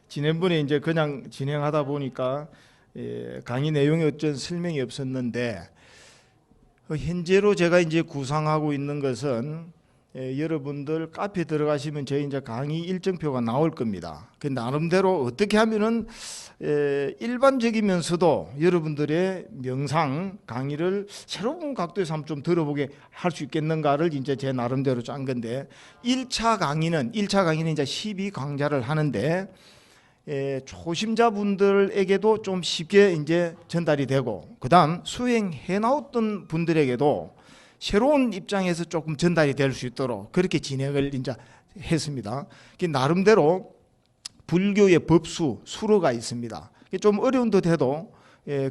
지난번에 이제 그냥 진행하다 보니까 강의 내용에 어쩐 설명이 없었는데 현재로 제가 이제 구상하고 있는 것은 여러분들 카페 들어가시면 저희 이제 강의 일정표가 나올 겁니다. 그 나름대로 어떻게 하면은 일반적이면서도 여러분들의 명상 강의를 새로운 각도에서 한번 좀 들어보게 할 수 있겠는가를 이제 제 나름대로 짠 건데 1차 강의는 이제 12강좌를 하는데 초심자분들에게도 좀 쉽게 이제 전달이 되고 그다음 수행해 나왔던 분들에게도 새로운 입장에서 조금 전달이 될 수 있도록 그렇게 진행을 이제 했습니다. 나름대로 불교의 법수, 수로가 있습니다. 좀 어려운 듯 해도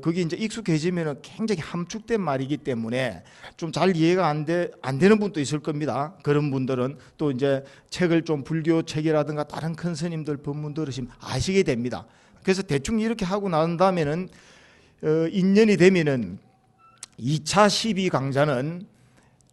그게 이제 익숙해지면 굉장히 함축된 말이기 때문에 좀 잘 이해가 안 되는 분도 있을 겁니다. 그런 분들은 또 이제 책을 좀 불교 책이라든가 다른 큰 스님들 법문 들으시면 아시게 됩니다. 그래서 대충 이렇게 하고 난 다음에는 인연이 되면은 2차 12강좌는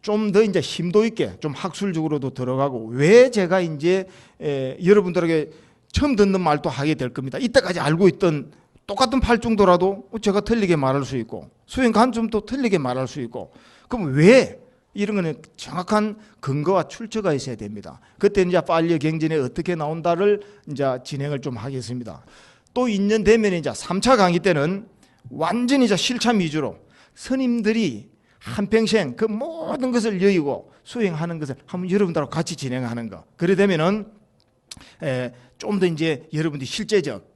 좀 더 이제 심도 있게 좀 학술적으로도 들어가고 왜 제가 이제 여러분들에게 처음 듣는 말도 하게 될 겁니다. 이때까지 알고 있던 똑같은 팔중도라도 제가 틀리게 말할 수 있고 수행 관점도 틀리게 말할 수 있고 그럼 왜 이런 거는 정확한 근거와 출처가 있어야 됩니다. 그때 이제 빨리 경전에 어떻게 나온다를 이제 진행을 좀 하겠습니다. 또 인연되면 이제 3차 강의 때는 완전히 이제 실참 위주로 스님들이 한평생 그 모든 것을 여의고 수행하는 것을 한번 여러분들하고 같이 진행하는 거. 그래 되면은 좀 더 이제 여러분들이 실제적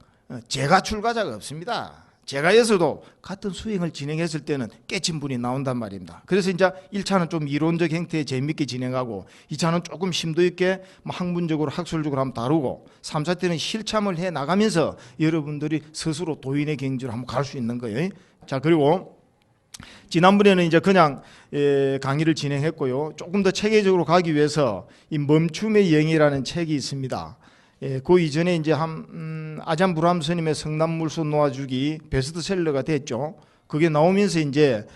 제가 출가자가 없습니다. 제가에서도 같은 수행을 진행했을 때는 깨친 분이 나온단 말입니다. 그래서 이제 1차는 좀 이론적 형태에 재밌게 진행하고 2차는 조금 심도 있게 학문적으로 학술적으로 한번 다루고 3차 때는 실참을 해 나가면서 여러분들이 스스로 도인의 경지로 한번 갈 수 있는 거예요. 자, 그리고 지난번에는 이제 그냥 강의를 진행했고요. 조금 더 체계적으로 가기 위해서 이 멈춤의 영이라는 책이 있습니다. 그 이전에 이제 아잔 브람 스님의 성남물소 놓아주기 베스트셀러가 됐죠. 그게 나오면서 이제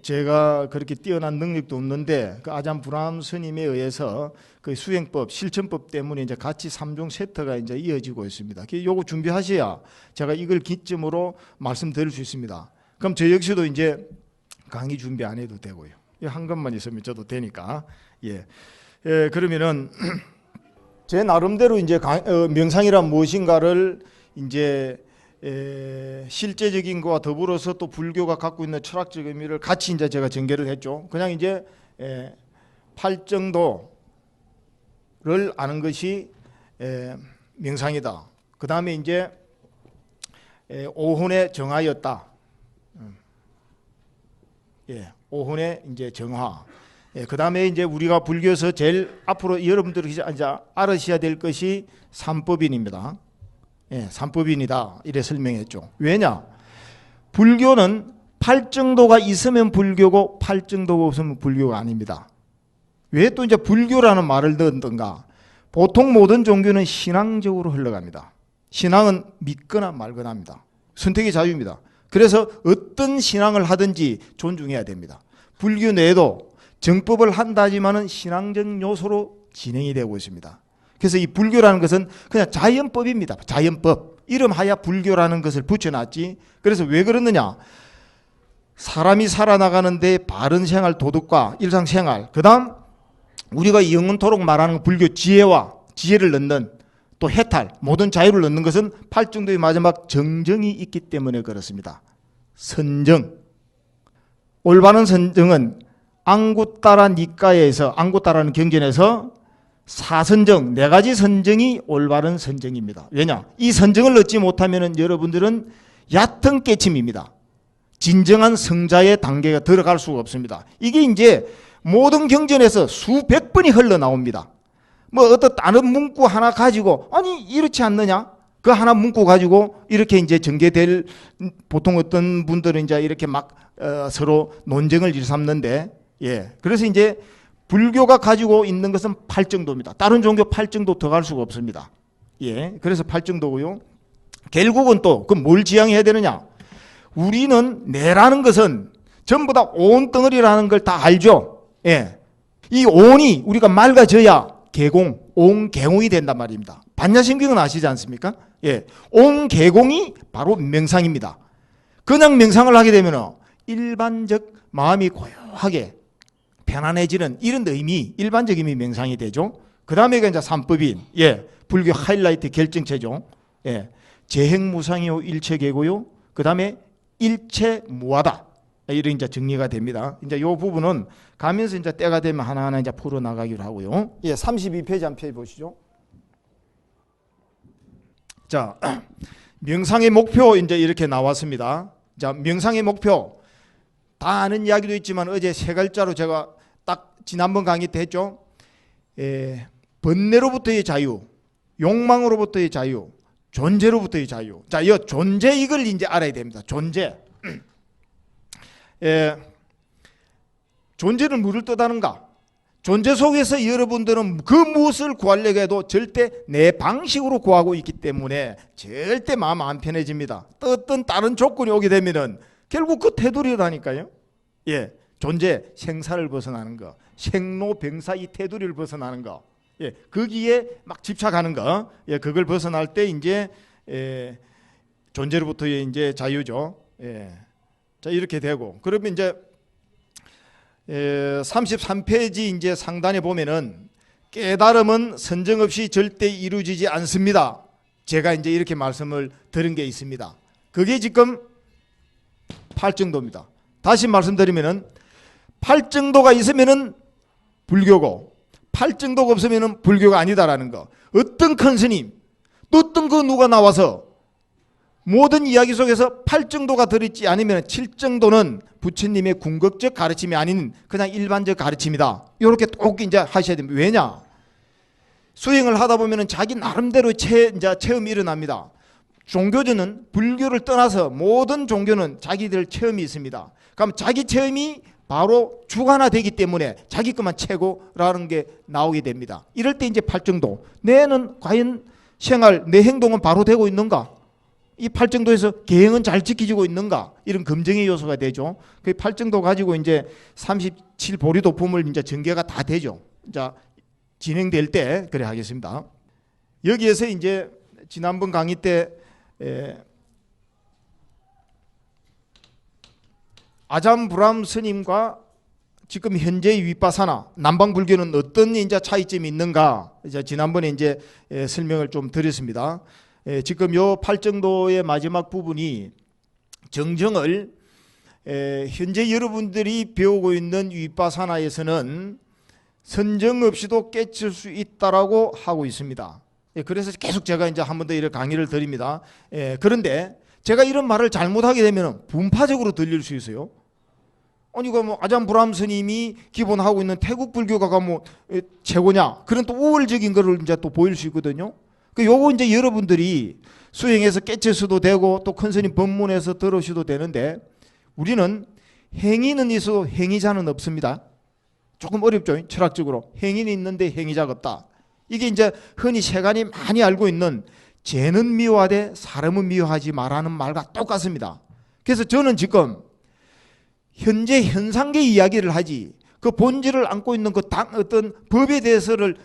제가 그렇게 뛰어난 능력도 없는데 그 아잔 브람 스님에 의해서 그 수행법 실천법 때문에 이제 같이 3종 세트가 이제 이어지고 있습니다. 요거 준비하셔야 제가 이걸 기점으로 말씀드릴 수 있습니다. 그럼 저 역시도 이제 강의 준비 안 해도 되고요. 한 것만 있으면 저도 되니까. 그러면은 제 나름대로 이제 명상이란 무엇인가를 이제 실제적인 것과 더불어서 또 불교가 갖고 있는 철학적 의미를 같이 이제 제가 전개를 했죠. 그냥 이제 팔정도를 아는 것이 명상이다. 그 다음에 이제 오혼의 정화였다. 오혼의 이제 정화. 그 다음에 이제 우리가 불교에서 제일 앞으로 여러분들이 이제 알으셔야 될 것이 삼법인입니다. 삼법인이다. 이래 설명했죠. 왜냐? 불교는 팔정도가 있으면 불교고 팔정도가 없으면 불교가 아닙니다. 왜 또 이제 불교라는 말을 넣었던가? 보통 모든 종교는 신앙적으로 흘러갑니다. 신앙은 믿거나 말거나 합니다. 선택의 자유입니다. 그래서 어떤 신앙을 하든지 존중해야 됩니다. 불교 내에도 정법을 한다지만은 신앙적 요소로 진행이 되고 있습니다. 그래서 이 불교라는 것은 그냥 자연법입니다. 자연법. 이름하야 불교라는 것을 붙여놨지. 그래서 왜 그러느냐? 사람이 살아나가는데 바른 생활 도덕과 일상생활, 그 다음 우리가 영원토록 말하는 불교 지혜와 지혜를 넣는 또 해탈, 모든 자유를 넣는 것은 팔정도의 마지막 정정이 있기 때문에 그렇습니다. 선정. 올바른 선정은 앙구따라 니까에서 앙구따라는 경전에서 사선정, 4가지 선정이 올바른 선정입니다. 왜냐? 이 선정을 얻지 못하면 여러분들은 얕은 깨침입니다. 진정한 성자의 단계가 들어갈 수가 없습니다. 이게 이제 모든 경전에서 수백 번이 흘러나옵니다. 뭐 어떤 다른 문구 하나 가지고 아니 이렇지 않느냐? 그 하나 문구 가지고 이렇게 이제 전개될 보통 어떤 분들은 이제 이렇게 막 서로 논쟁을 일삼는데 그래서 이제 불교가 가지고 있는 것은 팔정도입니다. 다른 종교 팔정도 더 갈 수가 없습니다. 그래서 팔정도고요. 결국은 또 그럼 뭘 지향해야 되느냐? 우리는 내라는 것은 전부 다 온 덩어리라는 걸 다 알죠. 이 온이 우리가 맑아져야 개공, 온개공이 된단 말입니다. 반야심경은 아시지 않습니까? 예, 온개공이 바로 명상입니다. 그냥 명상을 하게 되면 일반적 마음이 고요하게 편안해지는 이런 의미, 일반적 의미 명상이 되죠. 그 다음에 이제 삼법인, 예, 불교 하이라이트 결정체죠. 예, 재행무상이요 일체계고요. 그 다음에 일체무하다. 이런 이제 정리가 됩니다. 이제 이 부분은 가면서 이제 때가 되면 하나하나 이제 풀어 나가기로 하고요. 예, 32페이지 한 페이지 보시죠. 자, 명상의 목표 이제 이렇게 나왔습니다. 자, 명상의 목표 다 아는 이야기도 있지만 어제 세 글자로 제가 딱 지난번 강의 때 했죠. 번뇌로부터의 자유, 욕망으로부터의 자유, 존재로부터의 자유. 자, 이 존재 이걸 이제 알아야 됩니다. 존재. 존재는 무엇을 뜻하는가? 존재 속에서 여러분들은 그 무엇을 구하려고 해도 절대 내 방식으로 구하고 있기 때문에 절대 마음 안 편해집니다. 어떤 다른 조건이 오게 되면은 결국 그 테두리라니까요. 예, 존재, 생사를 벗어나는 거, 생로병사 이 테두리를 벗어나는 거, 예, 거기에 막 집착하는 거, 예, 그걸 벗어날 때 이제 존재로부터의 이제 자유죠. 예, 자 이렇게 되고 그러면 이제 33페이지 이제 상단에 보면은 깨달음은 선정 없이 절대 이루어지지 않습니다. 제가 이제 이렇게 말씀을 드린 게 있습니다. 그게 지금 팔정도입니다. 다시 말씀드리면은 팔정도가 있으면은 불교고 팔정도가 없으면은 불교가 아니다라는 거. 어떤 큰 스님, 어떤 그 누가 나와서 모든 이야기 속에서 팔정도가 들어있지 않으면 칠정도는 부처님의 궁극적 가르침이 아닌 그냥 일반적 가르침이다. 이렇게 꼭 이제 하셔야 됩니다. 왜냐? 수행을 하다 보면 자기 나름대로 이제 체험이 일어납니다. 종교주는 불교를 떠나서 모든 종교는 자기들 체험이 있습니다. 그럼 자기 체험이 바로 주관화되기 때문에 자기 것만 최고라는 게 나오게 됩니다. 이럴 때 이제 팔정도. 내는 과연 생활, 내 행동은 바로 되고 있는가? 이 팔정도에서 계행은 잘 지켜지고 있는가? 이런 검증의 요소가 되죠. 그 팔정도 가지고 이제 37보리 도품을 이제 전개가 다 되죠. 자, 진행될 때 그래 하겠습니다. 여기에서 이제 지난번 강의 때 아잠브람 스님과 지금 현재 위파사나 남방 불교는 어떤 이제 차이점이 있는가? 이제 지난번에 이제 설명을 좀 드렸습니다. 지금 요 팔정도의 마지막 부분이 정정을 현재 여러분들이 배우고 있는 위파사나에서는 선정 없이도 깨칠 수 있다라고 하고 있습니다. 그래서 계속 제가 이제 한 번 더 이런 강의를 드립니다. 그런데 제가 이런 말을 잘못하게 되면 분파적으로 들릴 수 있어요. 아니 그 뭐 아잠브람 스님이 기본하고 있는 태국 불교가 뭐 최고냐? 그런 또 우월적인 거를 이제 또 보일 수 있거든요. 그 요거 이제 여러분들이 수행해서 깨칠 수도 되고 또 큰 스님 법문에서 들으셔도 되는데 우리는 행위는 있어도 행위자는 없습니다. 조금 어렵죠. 철학적으로 행위는 있는데 행위자가 없다. 이게 이제 흔히 세간이 많이 알고 있는 죄는 미워하되 사람은 미워하지 말라는 말과 똑같습니다. 그래서 저는 지금 현재 현상계 이야기를 하지 그 본질을 안고 있는 그 어떤 법에 대해서를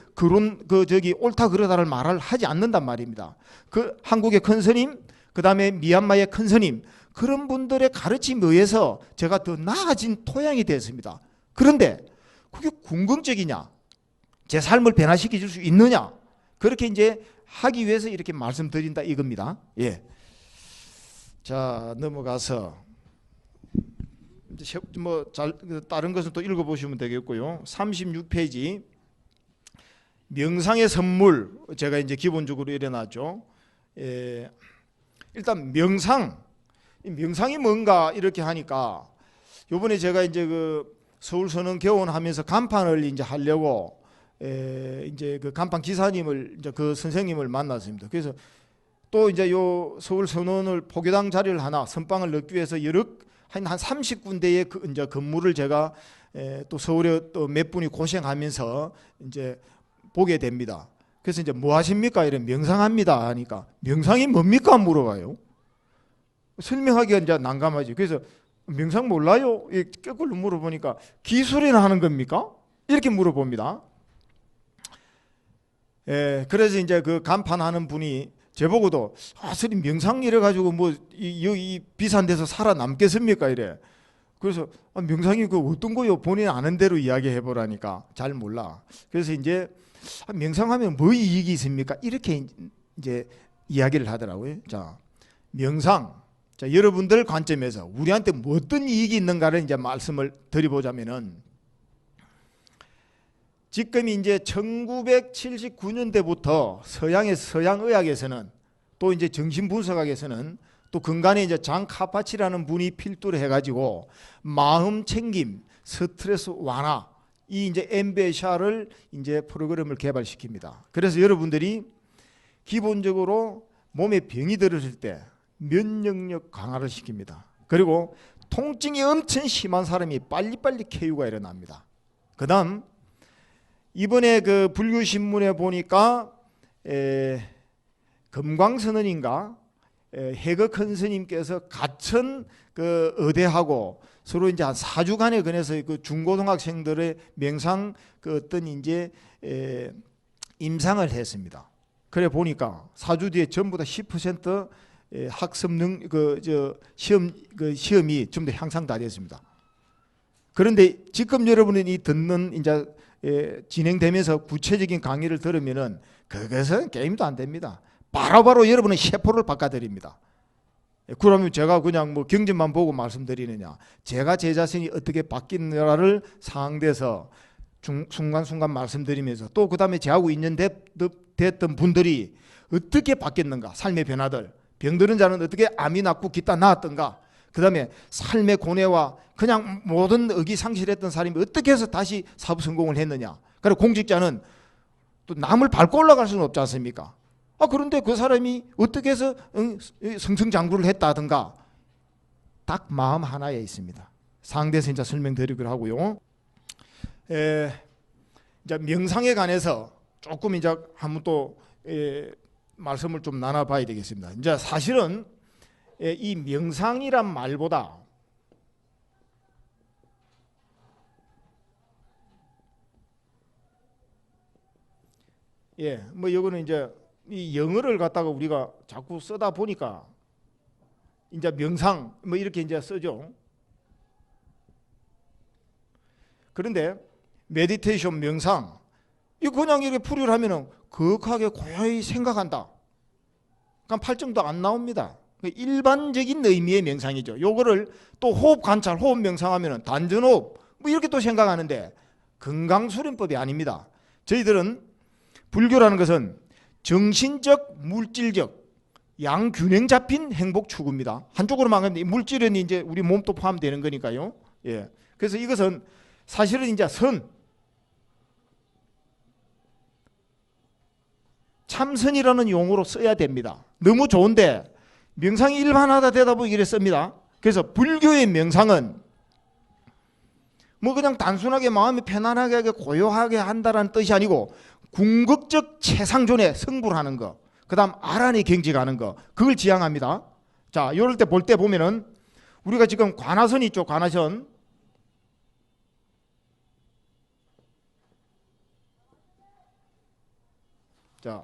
옳다 그러다를 말을 하지 않는단 말입니다. 그 한국의 큰 스님, 그 다음에 미얀마의 큰 스님 그런 분들의 가르침에 의해서 제가 더 나아진 토양이 됐습니다. 그런데 그게 궁극적이냐? 제 삶을 변화시켜 줄 수 있느냐? 그렇게 이제 하기 위해서 이렇게 말씀드린다 이겁니다. 예. 자, 넘어가서 뭐 다른 것은 또 읽어보시면 되겠고요. 36페이지 명상의 선물 제가 이제 기본적으로 일어났죠. 일단 명상이 뭔가 이렇게 하니까 요번에 제가 이제 그 서울선언 개원하면서 간판을 이제 하려고 이제 그 간판 기사님을 이제 그 선생님을 만났습니다. 그래서 또 이제 요 서울선언을 포교당 자리를 하나 선빵을 넣기 위해서 여러 한 30군데의 그 이제 건물을 제가 또 서울에 또 몇 분이 고생하면서 이제 보게 됩니다. 그래서 이제 뭐 하십니까? 이런 명상합니다 하니까 명상이 뭡니까? 물어봐요. 설명하기가 이제 난감하지. 그래서 명상 몰라요? 그걸로 물어보니까 기술이나 하는 겁니까? 이렇게 물어봅니다. 그래서 이제 그 간판하는 분이 제보고도 스님 명상 이래 가지고 뭐 이 비싼 데서 살아남겠습니까 이래. 그래서 명상이 그 어떤 거요? 본인 아는 대로 이야기해 보라니까 잘 몰라. 그래서 이제 명상하면 뭐 이익이 있습니까? 이렇게 이제 이야기를 하더라고요. 자, 명상. 자, 여러분들 관점에서 우리한테 뭐 어떤 이익이 있는가를 이제 말씀을 드려보자면은, 지금 이제 1979년대부터 서양 의학에서는, 또 이제 정신분석학에서는, 또 근간에 이제 장 카파치라는 분이 필두를 해가지고 마음 챙김, 스트레스 완화, 이 이제 MBSR을 이제 프로그램을 개발시킵니다. 그래서 여러분들이 기본적으로 몸에 병이 들었을 때 면역력 강화를 시킵니다. 그리고 통증이 엄청 심한 사람이 빨리빨리 쾌유가 일어납니다. 그다음 이번에 그 불교신문에 보니까 금광선언인가 해거 큰 스님께서 가천 그 의대하고 서로 이제 한 4주간에 관해서 그 중고등학생들의 명상 그 어떤 이제 임상을 했습니다. 그래 보니까 4주 뒤에 전부 다 10% 학습 시험이 좀 더 향상다 됐습니다. 그런데 지금 여러분이 듣는 이제 진행되면서 구체적인 강의를 들으면은 그것은 게임도 안 됩니다. 바로바로 여러분의 세포를 바꿔드립니다. 그러면 제가 그냥 뭐 경전만 보고 말씀드리느냐? 제가 제 자신이 어떻게 바뀌느냐를 상대해서 순간순간 말씀드리면서, 또 그 다음에 저하고 인연됐던 분들이 어떻게 바뀌었는가, 삶의 변화들, 병드는 자는 어떻게 암이 낫고 기타 나았던가, 그 다음에 삶의 고뇌와 그냥 모든 의기상실했던 사람이 어떻게 해서 다시 사업 성공을 했느냐. 그리고 공직자는 또 남을 밟고 올라갈 수는 없지 않습니까? 그런데 그 사람이 어떻게 해서 승승장구를 했다든가, 딱 마음 하나에 있습니다. 상대에서 이제 설명드리기로 하고요. 이제 명상에 관해서 조금 이제 한번 또 말씀을 좀 나눠봐야 되겠습니다. 이제 사실은 이 명상이란 말보다 뭐 이거는 이제 이 영어를 갖다가 우리가 자꾸 쓰다 보니까 이제 명상 뭐 이렇게 이제 쓰죠. 그런데 메디테이션, 명상, 이 그냥 이렇게 풀이를 하면은 거룩하게 고요히 생각한다. 그러니까 팔정도 안 나옵니다. 일반적인 의미의 명상이죠. 요거를 또 호흡 관찰, 호흡 명상하면은 단전호흡 뭐 이렇게 또 생각하는데 건강수련법이 아닙니다. 저희들은 불교라는 것은 정신적, 물질적 양균형 잡힌 행복 추구입니다. 한쪽으로만 하면 물질은 이제 우리 몸도 포함되는 거니까요. 그래서 이것은 사실은 이제 참선이라는 용어로 써야 됩니다. 너무 좋은데 명상이 일반화다 되다 보니 이래 씁니다. 그래서 불교의 명상은 뭐 그냥 단순하게 마음이 편안하게 고요하게 한다는 뜻이 아니고 궁극적 최상존에 승부를 하는 거, 그 다음 아란에 경직하는 거, 그걸 지향합니다. 자, 이럴 때 볼 때 보면은 우리가 지금 관하선 있죠. 관하선. 자,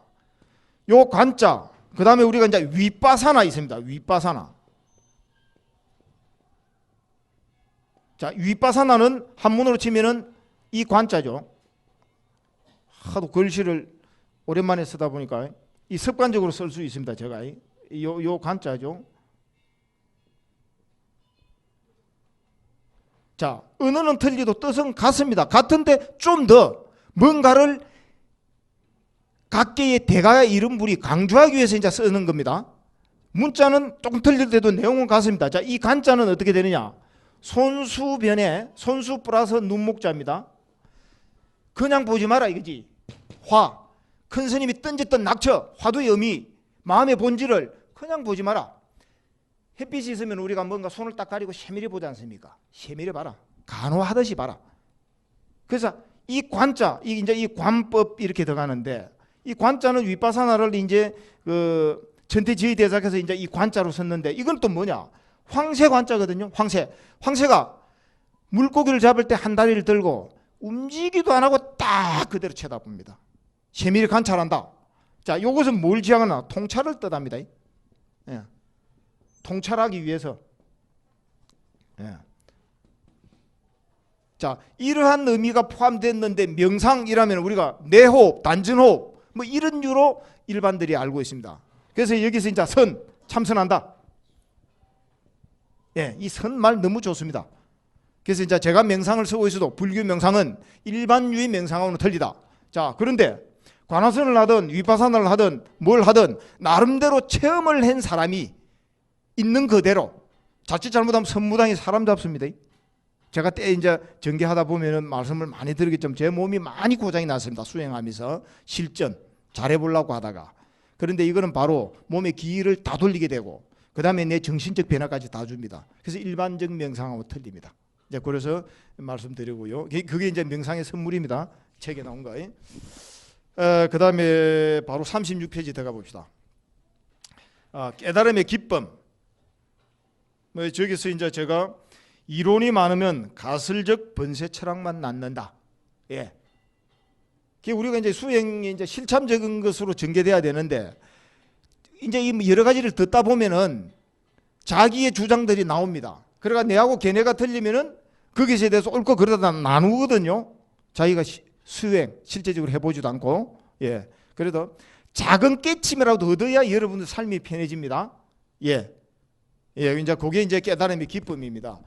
요 관자, 그 다음에 우리가 이제 위빠사나 있습니다. 위빠사나. 자, 위빠사나는 한문으로 치면은 이 관자죠. 하도 글씨를 오랜만에 쓰다 보니까 이 습관적으로 쓸 수 있습니다. 제가 요 관자죠. 자, 언어는 틀리도 뜻은 같습니다. 같은데 좀 더 뭔가를 각계의 대가의 이름부리 강조하기 위해서 이제 쓰는 겁니다. 문자는 조금 틀릴 때도 내용은 같습니다. 자, 이 간자는 어떻게 되느냐? 손수변에 손수 플러스 눈목자입니다. 그냥 보지 마라 이거지. 화, 큰 스님이 던졌던 낙처, 화두의 의미, 마음의 본질을 그냥 보지 마라. 햇빛이 있으면 우리가 뭔가 손을 딱 가리고 세밀히 보지 않습니까? 세밀히 봐라. 간호하듯이 봐라. 그래서 이 관자, 이제 이 관법 이렇게 들어가는데, 이 관자는 위파사나를 이제 그 천태지의 대작에서 이제 이 관자로 썼는데, 이건 또 뭐냐? 황새 관자거든요. 황새가 물고기를 잡을 때 한 다리를 들고 움직이도 안 하고 딱 그대로 쳐다봅니다. 세밀히 관찰한다. 자, 이것은 뭘 지향하나? 통찰을 뜻합니다. 예. 통찰하기 위해서. 예. 자, 이러한 의미가 포함됐는데 명상이라면 우리가 내호흡, 단전호흡 뭐 이런 유로 일반들이 알고 있습니다. 그래서 여기서 이제 선, 참선한다. 예, 이 선 말 너무 좋습니다. 그래서 이제 제가 명상을 쓰고 있어도 불교 명상은 일반유의 명상하고는 틀리다. 자, 그런데 관화선을 하든 위파사나를 하든 뭘 하든 나름대로 체험을 한 사람이 있는 그대로, 자칫 잘못하면 선무당이 사람 잡습니다. 제가 때 이제 전개하다 보면은 말씀을 많이 드리겠지만 제 몸이 많이 고장이 났습니다. 수행하면서 실전 잘해보려고 하다가. 그런데 이거는 바로 몸의 기를 다 돌리게 되고 그 다음에 내 정신적 변화까지 다 줍니다. 그래서 일반적 명상하고 틀립니다. 이제 그래서 말씀드리고요. 그게 이제 명상의 선물입니다. 책에 나온 거. 그 다음에 바로 36페이지 들어가 봅시다. 깨달음의 기쁨. 뭐 저기서 이제 제가 이론이 많으면 가설적 번세 철학만 낳는다. 예. 우리가 이제 수행이 이제 실참적인 것으로 전개돼야 되는데 이제 여러 가지를 듣다 보면은 자기의 주장들이 나옵니다. 그러니까 내하고 걔네가 틀리면은 거기에 대해서 옳고 그러다 나누거든요. 자기가 수행 실제적으로 해보지도 않고. 예. 그래도 작은 깨침이라도 얻어야 여러분들 삶이 편해집니다. 예. 예. 이제 그게 이제 깨달음의 기쁨입니다.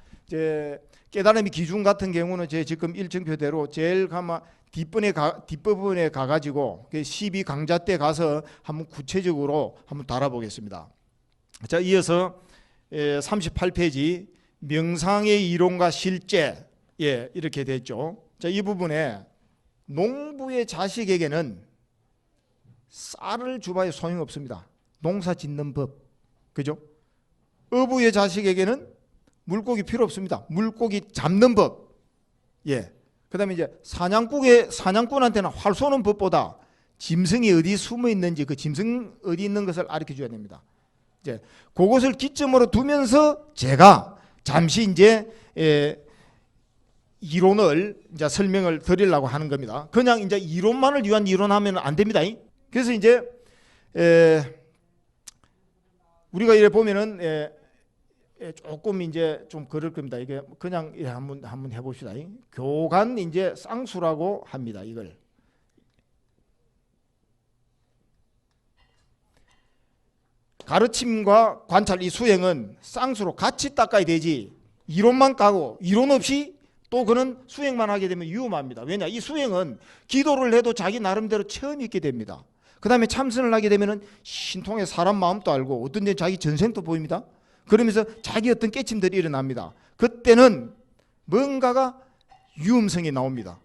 깨달음의 기준 같은 경우는 제 지금 일정표대로 제일 가마 뒷부분에 가가지고 12강좌 때 가서 한번 구체적으로 한번 달아보겠습니다. 자, 이어서 38페이지 명상의 이론과 실제, 예, 이렇게 됐죠. 자, 이 부분에 농부의 자식에게는 쌀을 주봐야 소용없습니다. 농사 짓는 법, 그죠? 어부의 자식에게는 물고기 필요 없습니다. 물고기 잡는 법, 예. 그다음에 이제 사냥꾼한테는 활 쏘는 법보다 짐승이 어디 숨어 있는지 그 짐승 어디 있는 것을 알려 줘야 됩니다. 이제 그것을 기점으로 두면서 제가 잠시 이제 이론을 이제 설명을 드리려고 하는 겁니다. 그냥 이제 이론만을 위한 이론하면 안 됩니다. 그래서 이제 우리가 이래 보면은 조금 이제 좀 그럴 겁니다. 이게 그냥 한번 해봅시다. 교간 이제 쌍수라고 합니다. 이걸 가르침과 관찰 이 수행은 쌍수로 같이 닦아야 되지 이론만 까고 이론 없이 또 그는 수행만 하게 되면 위험합니다. 왜냐? 이 수행은 기도를 해도 자기 나름대로 체험이 있게 됩니다. 그 다음에 참선을 하게 되면 신통의 사람 마음도 알고 어떤 데는 자기 전생도 보입니다. 그러면서 자기 어떤 깨침들이 일어납니다. 그때는 뭔가가 유음성이 나옵니다.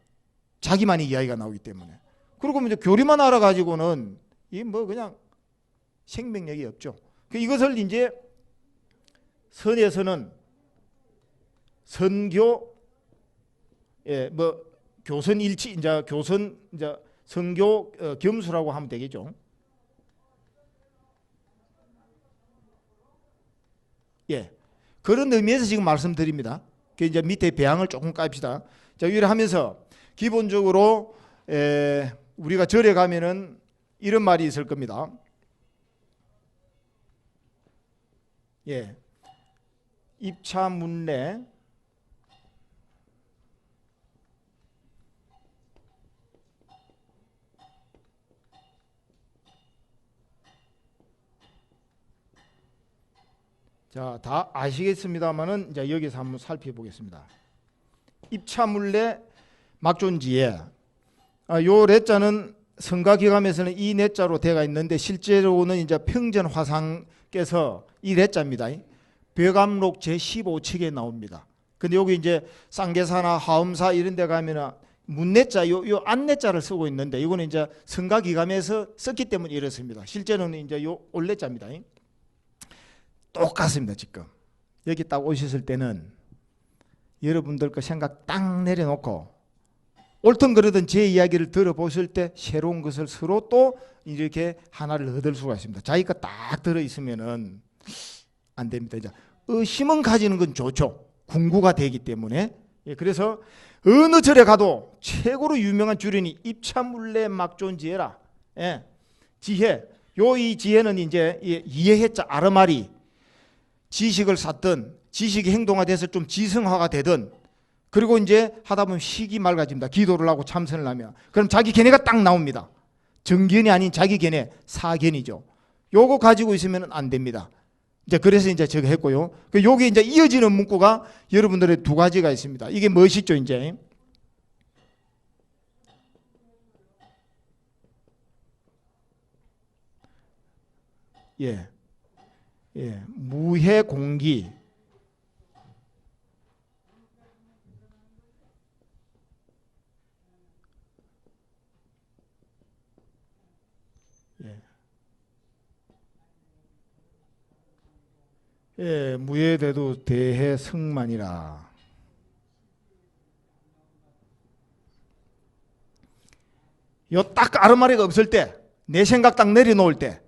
자기만의 이야기가 나오기 때문에. 그리고 이제 교리만 알아가지고는 이 뭐 그냥 생명력이 없죠. 이것을 이제 선에서는 선교, 뭐 교선일치, 이제 교선, 이제 선교 겸수라고 하면 되겠죠. 예, 그런 의미에서 지금 말씀드립니다. 이제 밑에 배양을 조금 깝시다. 자, 이래 하면서 기본적으로 우리가 절에 가면은 이런 말이 있을 겁니다. 예, 입차문례 자, 다 아시겠습니다만은 이제 여기서 한번 살펴보겠습니다. 입차문례 막존지에 요 레자는 성가기감에서는 이 내자로 되어 있는데 실제로는 이제 평전화상께서 이 레자입니다. 벼감록 제15척에 나옵니다. 근데 여기 이제 쌍계사나 하엄사 이런 데 가면은 문내자 요 안내자를 쓰고 있는데 이거는 이제 성가기감에서 썼기 때문에 이렇습니다. 실제로는 이제 요 올레자입니다. 똑같습니다. 지금 여기 딱 오셨을 때는 여러분들 거 생각 딱 내려놓고 옳든 그러든 제 이야기를 들어보실 때 새로운 것을 서로 또 이렇게 하나를 얻을 수가 있습니다. 자기가 딱 들어있으면은 안 됩니다. 이제 의심은 가지는 건 좋죠. 궁구가 되기 때문에. 예, 그래서 어느 절에 가도 최고로 유명한 주련이 입차물레 막존지혜라. 예. 지혜. 이 지혜는 이제 이해했자 아르마리. 지식을 쌓든 지식이 행동화돼서 좀 지성화가 되든, 그리고 이제 하다 보면 식이 맑아집니다. 기도를 하고 참선을 하면. 그럼 자기 견해가 딱 나옵니다. 정견이 아닌 자기 견해, 사견이죠. 요거 가지고 있으면 안 됩니다. 이제 그래서 이제 저거 했고요. 요게 이제 이어지는 문구가 여러분들의 두 가지가 있습니다. 이게 무엇이죠, 이제? 예. 예. 무해 공기. 예. 예, 무예대도 대해 승만이라. 요 딱 아르마리가 없을 때, 내 생각 딱 내려놓을 때,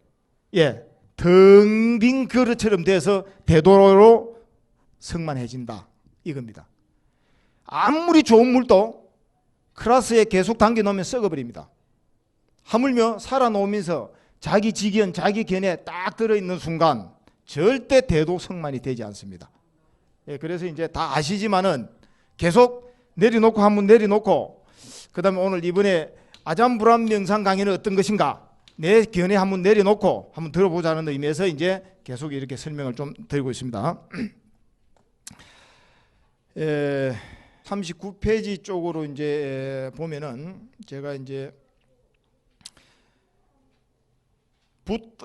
예, 텅 빈 그릇처럼 돼서 되도록 승만해진다. 이겁니다. 아무리 좋은 물도 클라스에 계속 담겨놓으면 썩어버립니다. 하물며 살아놓으면서 자기 지견, 자기 견에 딱 들어있는 순간 절대 대도 성만이 되지 않습니다. 예, 그래서 이제 다 아시지만은 계속 내려놓고 한번 내려놓고, 그 다음에 오늘 이번에 아잠불안 명상 강의는 어떤 것인가, 내 견해 한번 내려놓고 한번 들어보자는 의미에서 이제 계속 이렇게 설명을 좀 드리고 있습니다. 39페이지 쪽으로 이제 보면은 제가 이제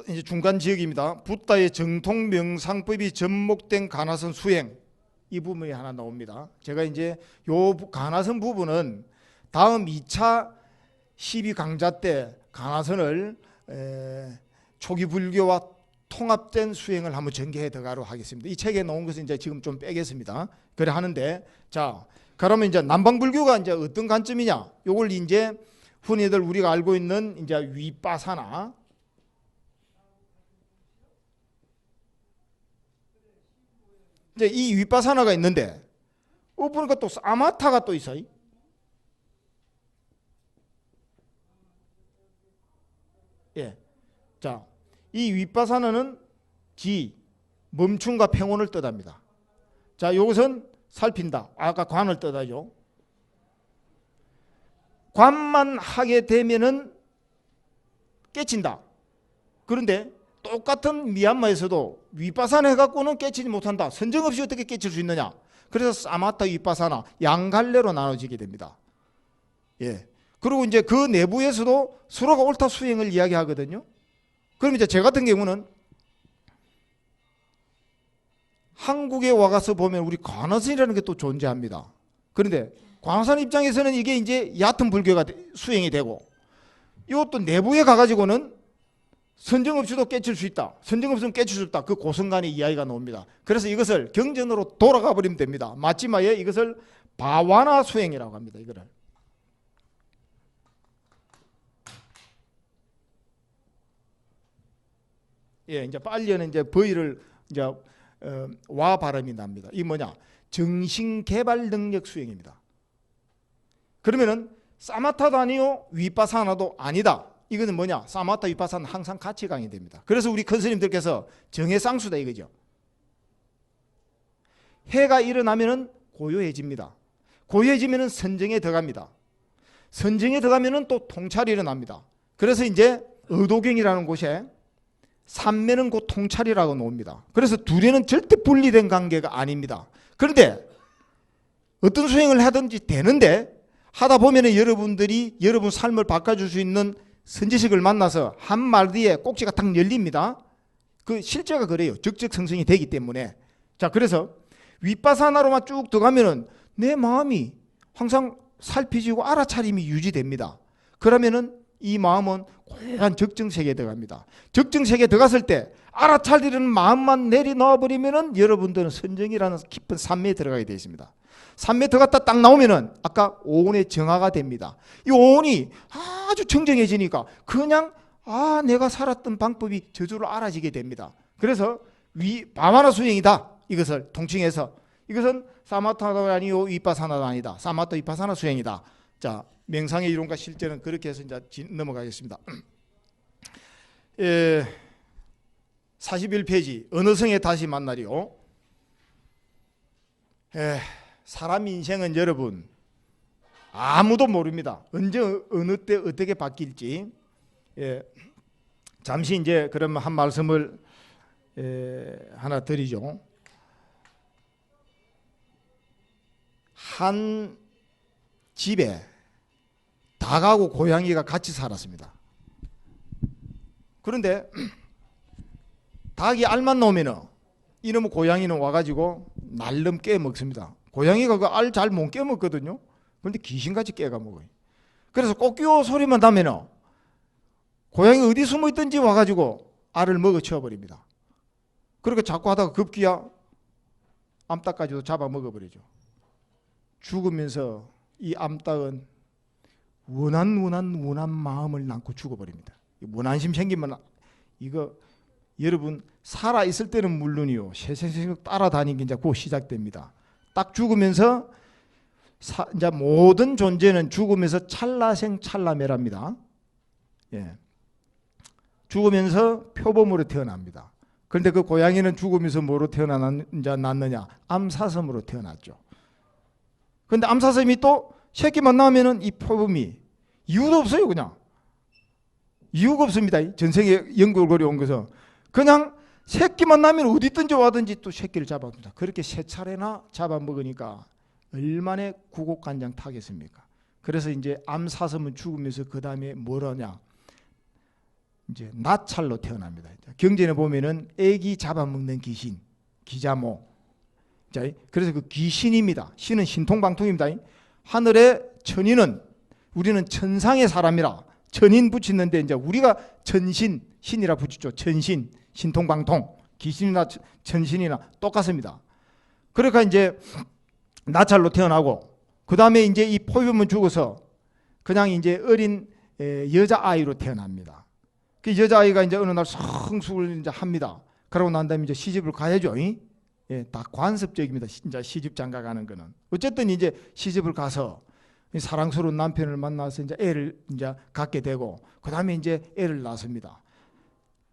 이제 중간 지역입니다. 붓다의 정통 명상법이 접목된 가나선 수행, 이 부분이 하나 나옵니다. 제가 이제 요 가나선 부분은 다음 2차 12강좌 때 가나선을 초기 불교와 통합된 수행을 한번 전개해 들어가도록 하겠습니다. 이 책에 나온 것은 이제 지금 좀 빼겠습니다. 그래 하는데, 자, 그러면 이제 남방불교가 이제 어떤 관점이냐? 요걸 이제 흔히들 우리가 알고 있는 이제 위빠사나, 이제 이 위빠사나가 있는데, 보니까 또 사마타가 또 있어요. 예. 자, 이 위빠사나는 멈춤과 평온을 뜻합니다. 자, 이것은 살핀다. 아까 관을 뜻하죠. 관만 하게 되면은 깨친다. 그런데 똑같은 미얀마에서도 위빠사나 해갖고는 깨치지 못한다. 선정 없이 어떻게 깨칠 수 있느냐. 그래서 사마타 위빠사나 양갈래로 나눠지게 됩니다. 예. 그리고 이제 그 내부에서도 서로가 옳다 수행을 이야기하거든요. 그럼 이제 저 같은 경우는 한국에 와가서 보면 우리 관화선이라는 게 또 존재합니다. 그런데 관화선 입장에서는 이게 이제 얕은 불교가 수행이 되고, 이것도 내부에 가가지고는 선정 없이도 깨칠 수 있다. 선정 없으면 깨칠 수 없다. 그 고성간의 이야기가 나옵니다. 그래서 이것을 경전으로 돌아가 버리면 됩니다. 마지막에 이것을 바와나 수행이라고 합니다. 이거를. 예, 이제 빨리는 이제 버이를 이제 와 발음이 납니다. 이 뭐냐? 정신 개발 능력 수행입니다. 그러면은 사마타도 아니요, 위빠사나도 아니다. 이거는 뭐냐? 사마타 위빠사는 항상 같이 강의됩니다. 그래서 우리 큰 스님들께서 정해상수다 이거죠. 해가 일어나면은 고요해집니다. 고요해지면은 선정에 들어갑니다. 선정에 들어가면은 또 통찰이 일어납니다. 그래서 이제 의도경이라는 곳에 삼매는 곧 통찰이라고 나옵니다. 그래서 둘이는 절대 분리된 관계가 아닙니다. 그런데 어떤 수행을 하든지 되는데, 하다 보면은 여러분들이 여러분 삶을 바꿔줄 수 있는 선지식을 만나서 한 말 뒤에 꼭지가 딱 열립니다. 그 실제가 그래요. 적적성성이 되기 때문에. 자, 그래서 윗바사나로만 쭉 들어가면은 내 마음이 항상 살피지고 알아차림이 유지됩니다. 그러면은 이 마음은 고요한 적정세계에 들어갑니다. 적정세계에 들어갔을 때 알아차리는 마음만 내려놓아 버리면은 여러분들은 선정이라는 깊은 산매에 들어가게 되어 있습니다. 산매에 들어갔다 딱 나오면은 아까 오온의 정화가 됩니다. 이 오온이 아주 청정해지니까 그냥 내가 살았던 방법이 저절로 알아지게 됩니다. 그래서 바와나 수행이다. 이것을 통칭해서 이것은 사마토 아니요 위파사나도 아니다. 사마토 위파사나 수행이다. 자, 명상의 이론과 실제는 그렇게 해서 이제 넘어가겠습니다. 41페이지 어느 성에 다시 만나리요. 사람 인생은 여러분 아무도 모릅니다. 언제 어느 때 어떻게 바뀔지. 잠시 이제 그러면 한 말씀을 하나 드리죠. 한 집에 닭하고 고양이가 같이 살았습니다. 그런데 닭이 알만 놓으면은 이놈의 고양이는 와가지고 날름 깨먹습니다. 고양이가 그 알 잘 못 깨먹거든요. 그런데 귀신같이 깨가 먹어요. 그래서 꼬끼오 소리만 나면은 고양이 어디 숨어 있든지 와가지고 알을 먹어치워 버립니다. 그렇게 자꾸 하다가 급기야 암탉까지도 잡아 먹어버리죠. 죽으면서 이 암탉은 원한 마음을 낳고 죽어버립니다. 원한심 생기면 이거 여러분 살아 있을 때는 물론이요 세생생 따라다니기 이제 곧 시작됩니다. 딱 죽으면서 이제 모든 존재는 죽으면서 찰나생 찰나멸합니다. 죽으면서 표범으로 태어납니다. 그런데 그 고양이는 죽으면서 뭐로 태어났느냐? 암사슴으로 태어났죠. 그런데 암사슴이 또 새끼만 낳으면은 이 표범이 이유도 없어요. 그냥 이유가 없습니다. 전생에 연골고리 온 것은 그냥 새끼만 나면 어디 있든지 와든지 또 새끼를 잡아줍니다. 그렇게 세 차례나 잡아먹으니까 얼마나 구곡간장 타겠습니까? 그래서 이제 암사슴은 죽으면서 그 다음에 뭘 하냐? 이제 나찰로 태어납니다. 경전에 보면은 애기 잡아먹는 귀신, 기자모. 자, 그래서 그 귀신입니다. 신은 신통방통입니다. 하늘의 천인은 우리는 천상의 사람이라 천인 붙이는데 이제 우리가 천신, 신이라 붙이죠. 천신, 신통방통, 귀신이나 천신이나 똑같습니다. 그러니까 이제 나찰로 태어나고 그 다음에 이제 이 포유문 죽어서 그냥 이제 어린 여자아이로 태어납니다. 그 여자아이가 이제 어느 날 성숙을 이제 합니다. 그러고 난 다음에 이제 시집을 가야죠. 다 관습적입니다. 이제 시집 장가 가는 거는. 어쨌든 이제 시집을 가서 사랑스러운 남편을 만나서 이제 애를 이제 갖게 되고 그 다음에 이제 애를 낳습니다.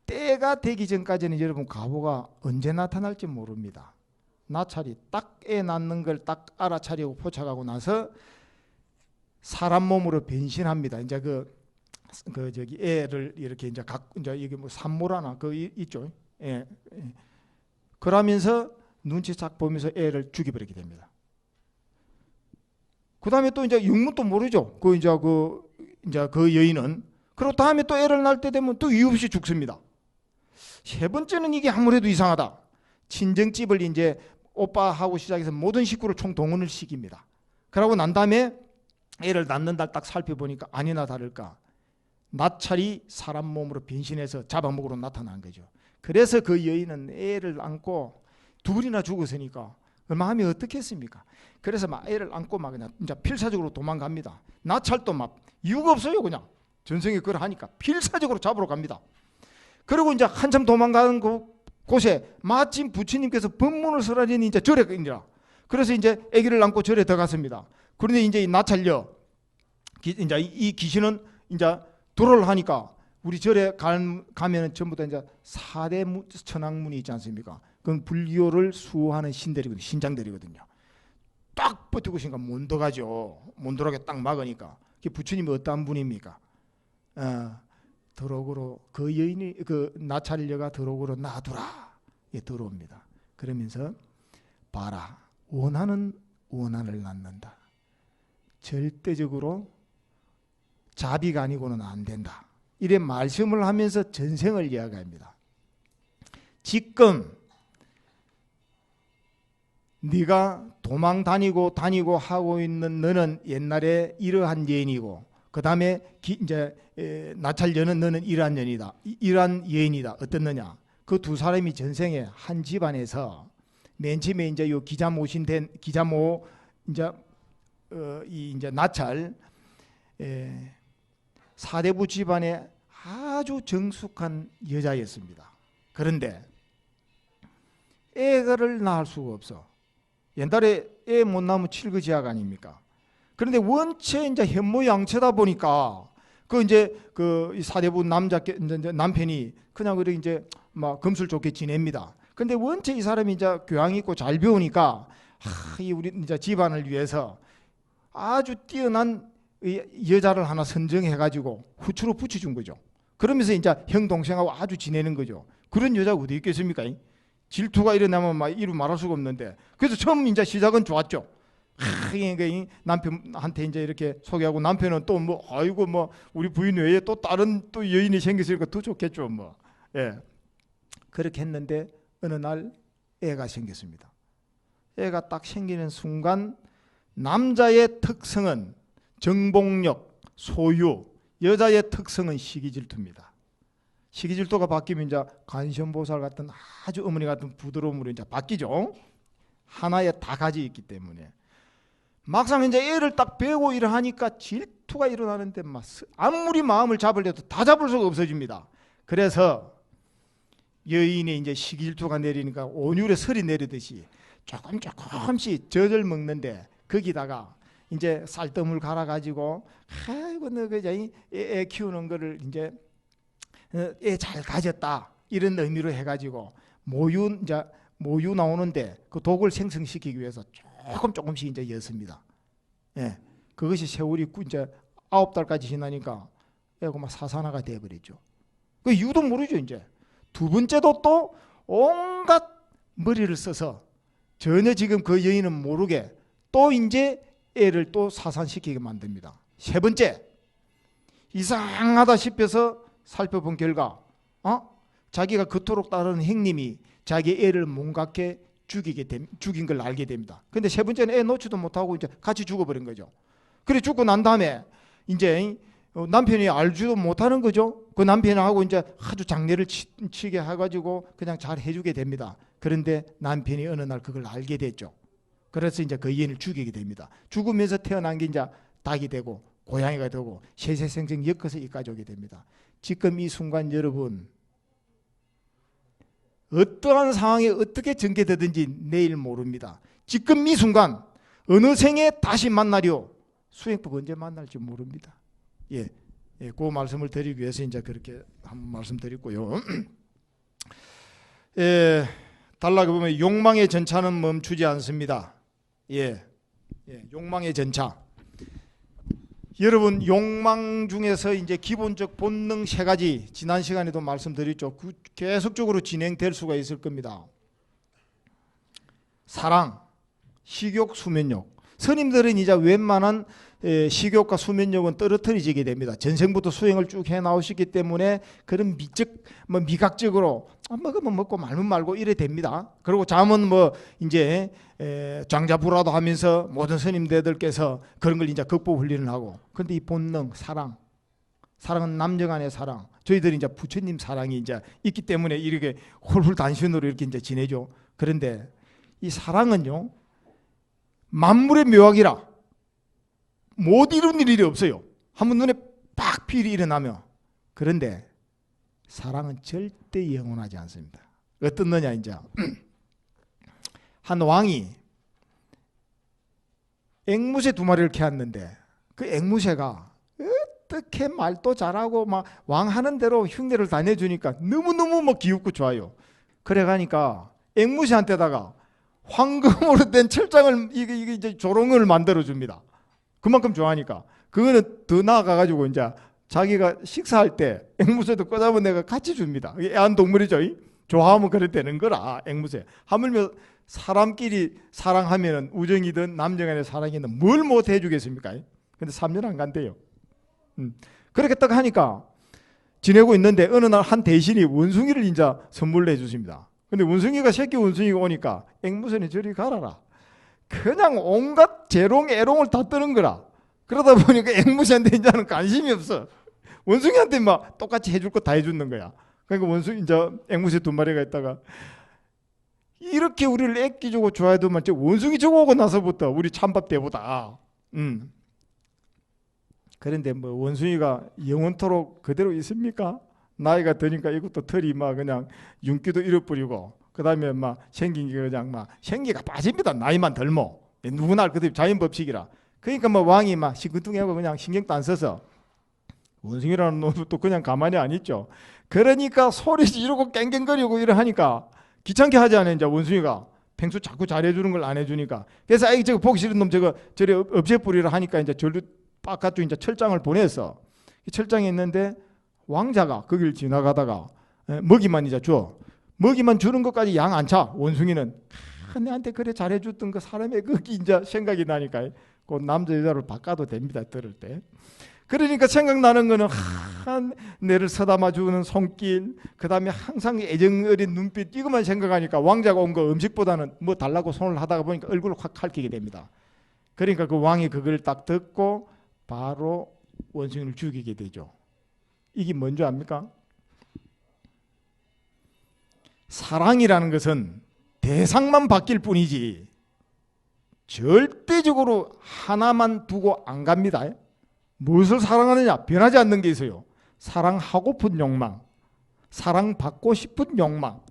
때가 되기 전까지는 여러분 가보가 언제 나타날지 모릅니다. 나찰이 딱 애 낳는 걸 딱 알아차리고 포착하고 나서 사람 몸으로 변신합니다. 이제 그 저기 애를 이렇게 이제 이제 이게 뭐 산모라나 그 있죠. 그러면서 눈치 싹 보면서 애를 죽여버리게 됩니다. 그 다음에 또 이제 육문도 모르죠. 그 여인은. 그리고 다음에 또 애를 낳을 때 되면 또 이유 없이 죽습니다. 세 번째는 이게 아무래도 이상하다. 친정집을 이제 오빠하고 시작해서 모든 식구를 총동원을 시킵니다. 그러고 난 다음에 애를 낳는 날 딱 살펴보니까 아니나 다를까 나찰이 사람 몸으로 변신해서 잡아먹으러 나타난 거죠. 그래서 그 여인은 애를 안고 둘이나 죽었으니까 마음이 어떻겠습니까? 그래서 막 애를 안고 막 그냥 이제 필사적으로 도망갑니다. 나찰도 막 이유가 없어요. 그냥 전생에 그걸 하니까 필사적으로 잡으러 갑니다. 그리고 이제 한참 도망가는 곳에 마침 부처님께서 법문을 설하니 이제 절에 이라. 그래서 이제 아기를 안고 절에 들어갔습니다. 그런데 이제 이 나찰려 이제 이 귀신은 이제 도로를 하니까 우리 절에 가면은 전부 다 이제 4대 천왕문이 있지 않습니까? 그건 불교를 수호하는 신들이거든요. 신장들이거든요. 딱 버티고 있으니까 못 들어가죠. 못 들어가게 딱 막으니까. 부처님이 어떤 분입니까? 더러고로 그 여인이 그 나찰려가 더러고로 놔두라. 들어옵니다. 그러면서 봐라. 원하는 원한을 낳는다. 절대적으로 자비가 아니고는 안 된다. 이래 말씀을 하면서 전생을 이야기합니다. 지금 네가 도망 다니고 하고 있는 너는 옛날에 이러한 여인이고 그 다음에 이제 나찰녀는 너는 이러한 여인이다. 이러한 여인이다. 어떻느냐? 그 두 사람이 전생에 한 집안에서 맨 처음에 이제 요 기자모 이제 이제 나찰 사대부 집안의 아주 정숙한 여자였습니다. 그런데 애를 낳을 수가 없어. 옛날에 애 못 낳으면 칠거지약 아닙니까? 그런데 원체 이제 현모양처다 보니까 그 이제 그 사대부 남편이 그냥 그렇게 이제 막 금술 좋게 지냅니다. 근데 원체 이 사람이 이제 교양 있고 잘 배우니까 이 우리 이제 집안을 위해서 아주 뛰어난 여자를 하나 선정해가지고 후추로 붙여준 거죠. 그러면서 이제 형 동생하고 아주 지내는 거죠. 그런 여자가 어디 있겠습니까? 질투가 일어나면 막 이루 말할 수가 없는데, 그래서 처음 이제 시작은 좋았죠. 남편한테 이제 이렇게 소개하고, 남편은 또 뭐 아이고 뭐 우리 부인 외에 또 다른 또 여인이 생겼으니까 더 좋겠죠 뭐. 예. 그렇게 했는데 어느 날 애가 생겼습니다. 애가 딱 생기는 순간 남자의 특성은 정복력, 소유, 여자의 특성은 시기질투입니다. 시기질투가 바뀌면 이제 관심보살 같은 아주 어머니 같은 부드러움으로 이제 바뀌죠. 하나에 다 가지 있기 때문에. 막상 이제 애를 딱 배우고 일을 하니까 질투가 일어나는데 막 아무리 마음을 잡을 때도 다 잡을 수가 없어집니다. 그래서 여인이 이제 시기질투가 내리니까 온율의 설이 내리듯이 조금씩 젖을 먹는데, 거기다가 이제 쌀뜨물 갈아가지고 아이고 너 그저 애 키우는 거를 이제 애 잘 가졌다 이런 의미로 해가지고 모유 나오는데 그 독을 생성시키기 위해서 조금씩 이제 였습니다. 예, 그것이 세월이 이제 9달까지 지나니까 애가 막 사사나가 돼버렸죠. 그 이유도 모르죠. 이제 두 번째도 또 온갖 머리를 써서 전혀 지금 그 여인은 모르게 또 이제 애를 또 사산시키게 만듭니다. 세 번째, 이상하다 싶어서 살펴본 결과 자기가 그토록 따르는 형님이 자기 애를 몸같게 죽인 걸 알게 됩니다. 근데 세 번째는 애 놓지도 못하고 이제 같이 죽어버린 거죠. 그래 죽고 난 다음에 이제 남편이 알지도 못하는 거죠. 그 남편하고 이제 아주 장례를 치게 해가지고 그냥 잘 해주게 됩니다. 그런데 남편이 어느 날 그걸 알게 됐죠. 그래서 이제 그 여인을 죽이게 됩니다. 죽으면서 태어난 게 이제 닭이 되고 고양이가 되고 세세생생 엮어서 이까지 오게 됩니다. 지금 이 순간 여러분, 어떠한 상황에 어떻게 전개되든지 내일 모릅니다. 지금 이 순간 어느 생에 다시 만나려, 수행법 언제 만날지 모릅니다. 예, 그 말씀을 드리기 위해서 이제 그렇게 한번 말씀드렸고요. 예, 달라고 보면 욕망의 전차는 멈추지 않습니다. 욕망의 전차. 여러분, 욕망 중에서 이제 기본적 본능 세 가지, 지난 시간에도 말씀드렸죠. 계속적으로 진행될 수가 있을 겁니다. 사랑, 식욕, 수면욕. 스님들은 이제 웬만한 식욕과 수면욕은 떨어뜨리게 됩니다. 전생부터 수행을 쭉 해 나오시기 때문에 그런 미각적으로 먹으면 먹고 말면 말고 이래 됩니다. 그리고 잠은 뭐 이제 장자부라도 하면서 모든 스님들께서 그런 걸 이제 극복 훈련을 하고. 근데 이 본능, 사랑은 남녀 간의 사랑. 저희들이 이제 부처님 사랑이 이제 있기 때문에 이렇게 홀훌 단신으로 이렇게 이제 지내죠. 그런데 이 사랑은요, 만물의 묘학이라 못 이루는 일이 없어요. 한번 눈에 팍 필이 일어나면. 그런데 사랑은 절대 영원하지 않습니다. 어떻느냐 이제 한 왕이 앵무새 2마리를 키웠는데 그 앵무새가 어떻게 말도 잘하고 막 왕 하는 대로 흉내를 다 내주니까 너무너무 뭐 귀엽고 좋아요. 그래 가니까 앵무새한테다가 황금으로 된 철장을 이게 이제 조롱을 만들어 줍니다. 그만큼 좋아하니까. 그거는 더 나아가 가지고 이제 자기가 식사할 때 앵무새도 꺼잡은 애가 같이 줍니다. 애완동물이죠. 좋아하면 그래 되는 거라. 앵무새 하물며 사람끼리 사랑하면 우정이든 남녀간의 사랑이든 뭘 못 해주겠습니까? 근데 3년 안 간대요. 그렇게 딱 하니까 지내고 있는데 어느 날 한 대신이 원숭이를 이제 선물로 해주십니다. 근데 원숭이가 새끼 원숭이가 오니까 앵무새는 저리 가라라. 그냥 온갖 재롱 애롱을 다 뜨는 거라. 그러다 보니까 앵무새한테 이제는 관심이 없어. 원숭이한테 막 똑같이 해줄 거 다 해주는 거야. 그러니까 원숭이 이제 앵무새 2마리가 있다가 이렇게 우리를 애끼주고 좋아해도만 원숭이 저거 오고 나서부터 우리 찬밥 때보다. 그런데 뭐 원숭이가 영원토록 그대로 있습니까? 나이가 드니까 이것도 털이 막 그냥 윤기도 잃어버리고 그 다음에 막 생긴 게 그냥 막 생기가 빠집니다. 나이만 들면 누구나 그대로 자연 법칙이라. 그러니까 뭐 왕이 막 시큰둥하고 그냥 신경도 안 써서 원숭이라는 놈도 또 그냥 가만히 안 있죠. 그러니까 소리 지르고 깽깽거리고 이래 하니까 귀찮게 하지 않아요. 이제 원숭이가 펭수 자꾸 잘해주는 걸 안 해주니까. 그래서 아이 저거 보기 싫은 놈 저거 저리 없애뿌리라 하니까 이제 절로 바깥쪽 이제 철장을 보내서 철장에 있는데 왕자가 거길 지나가다가 먹이만 이제 줘. 먹이만 주는 것까지 양 안 차. 원숭이는 내한테 그래 잘해줬던 그 사람의 거기 이제 생각이 나니까 그 남자 여자를 바꿔도 됩니다. 들을 때. 그러니까 생각나는 거는 내를 서담아 주는 손길, 그 다음에 항상 애정 어린 눈빛, 이것만 생각하니까 왕자가 온 거 음식보다는 뭐 달라고 손을 하다가 보니까 얼굴을 확 핥히게 됩니다. 그러니까 그 왕이 그걸 딱 듣고 바로 원숭이를 죽이게 되죠. 이게 뭔지 압니까? 사랑이라는 것은 대상만 바뀔 뿐이지 절대적으로 하나만 두고 안 갑니다. 무엇을 사랑하느냐? 변하지 않는 게 있어요. 사랑하고픈 욕망, 사랑받고 싶은 욕망.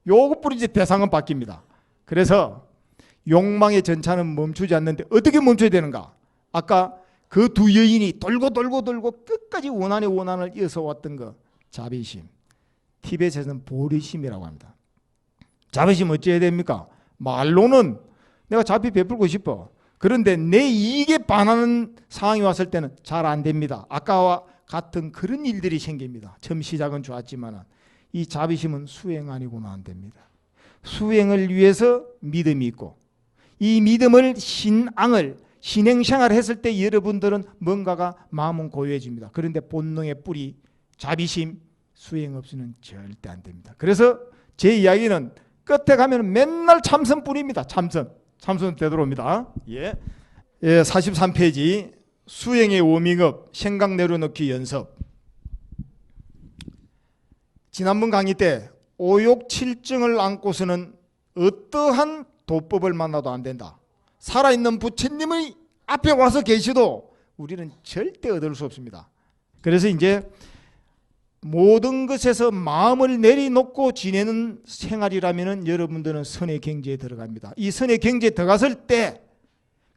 요것뿐이지 대상은 바뀝니다. 그래서 욕망의 전차는 멈추지 않는데 어떻게 멈춰야 되는가? 아까 그 두 여인이 돌고 끝까지 원한을 이어서 왔던 거 자비심. 티벳에서는 보리심이라고 합니다. 자비심 어찌해야 됩니까? 말로는 내가 자비 베풀고 싶어. 그런데 내 이익에 반하는 상황이 왔을 때는 잘 안 됩니다. 아까와 같은 그런 일들이 생깁니다. 처음 시작은 좋았지만 이 자비심은 수행 아니고는 안 됩니다. 수행을 위해서 믿음이 있고 이 믿음을 신행생활 했을 때 여러분들은 뭔가가 마음은 고요해집니다. 그런데 본능의 뿌리 자비심 수행 없이는 절대 안 됩니다. 그래서 제 이야기는 끝에 가면 맨날 참선뿐입니다. 참선 되돌아옵니다. 예. 43페이지 수행의 워밍업 생각 내려놓기 연습. 지난번 강의 때 오욕칠증을 안고서는 어떠한 도법을 만나도 안 된다. 살아있는 부처님의 앞에 와서 계시도 우리는 절대 얻을 수 없습니다. 그래서 이제 모든 것에서 마음을 내려놓고 지내는 생활이라면 여러분들은 선의 경지에 들어갑니다. 이 선의 경지에 들어갔을 때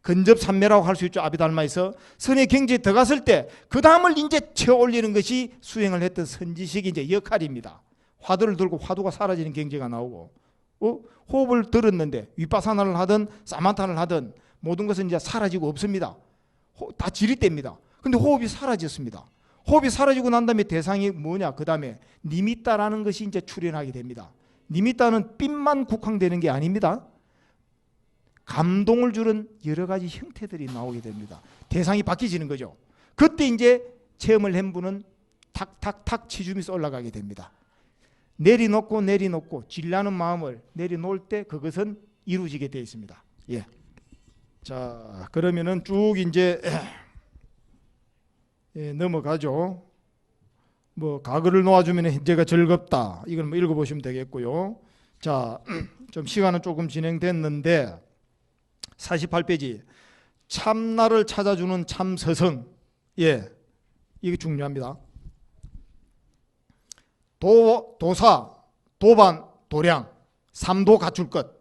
근접산매라고 할 수 있죠. 아비달마에서 선의 경지에 들어갔을 때 그 다음을 이제 채워 올리는 것이 수행을 했던 선지식의 이제 역할입니다. 화두를 들고 화두가 사라지는 경지가 나오고 호흡을 들었는데 윗바사나를 하든 사만타를 하든 모든 것은 이제 사라지고 없습니다. 다 지릿됩니다. 근데 호흡이 사라졌습니다. 호흡이 사라지고 난 다음에 대상이 뭐냐? 그 다음에 니미따라는 것이 이제 출현하게 됩니다. 니미따는 빛만 국한되는 게 아닙니다. 감동을 주는 여러 가지 형태들이 나오게 됩니다. 대상이 바뀌어지는 거죠. 그때 이제 체험을 한 분은 탁탁탁 치주면서 올라가게 됩니다. 내려놓고 질라는 마음을 내려놓을 때 그것은 이루어지게 되어 있습니다. 예. 자, 그러면은 쭉 이제 넘어가죠. 뭐 가글을 놓아주면 현재가 즐겁다. 이건 뭐 읽어보시면 되겠고요. 자, 좀 시간은 조금 진행됐는데 48페이지 참나를 찾아주는 참서성. 예, 이게 중요합니다. 도사, 도반, 도량, 삼도 갖출 것.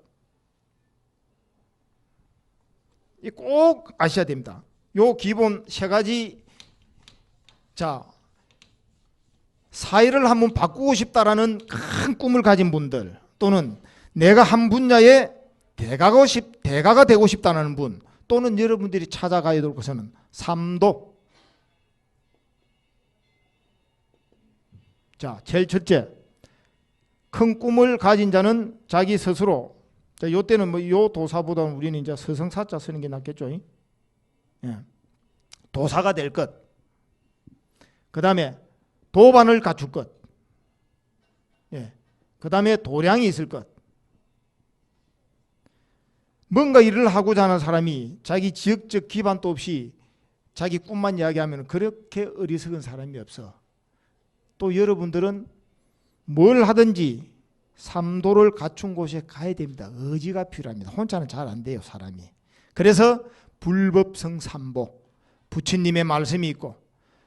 이 꼭 아셔야 됩니다. 요 기본 세 가지. 자, 사회를 한번 바꾸고 싶다라는 큰 꿈을 가진 분들 또는 내가 한 분야에 대가가 되고 싶다는 분 또는 여러분들이 찾아가야 될 것은 삼도. 자, 제일 첫째, 큰 꿈을 가진 자는 자기 스스로. 자, 요때는 뭐 요 도사보다는 우리는 이제 서성사자 쓰는 게 낫겠죠. 예. 도사가 될 것. 그 다음에 도반을 갖출 것. 예. 그 다음에 도량이 있을 것. 뭔가 일을 하고자 하는 사람이 자기 지역적 기반도 없이 자기 꿈만 이야기하면 그렇게 어리석은 사람이 없어. 또 여러분들은 뭘 하든지 삼도를 갖춘 곳에 가야 됩니다. 의지가 필요합니다. 혼자는 잘 안 돼요, 사람이. 그래서 불법성 삼보, 부처님의 말씀이 있고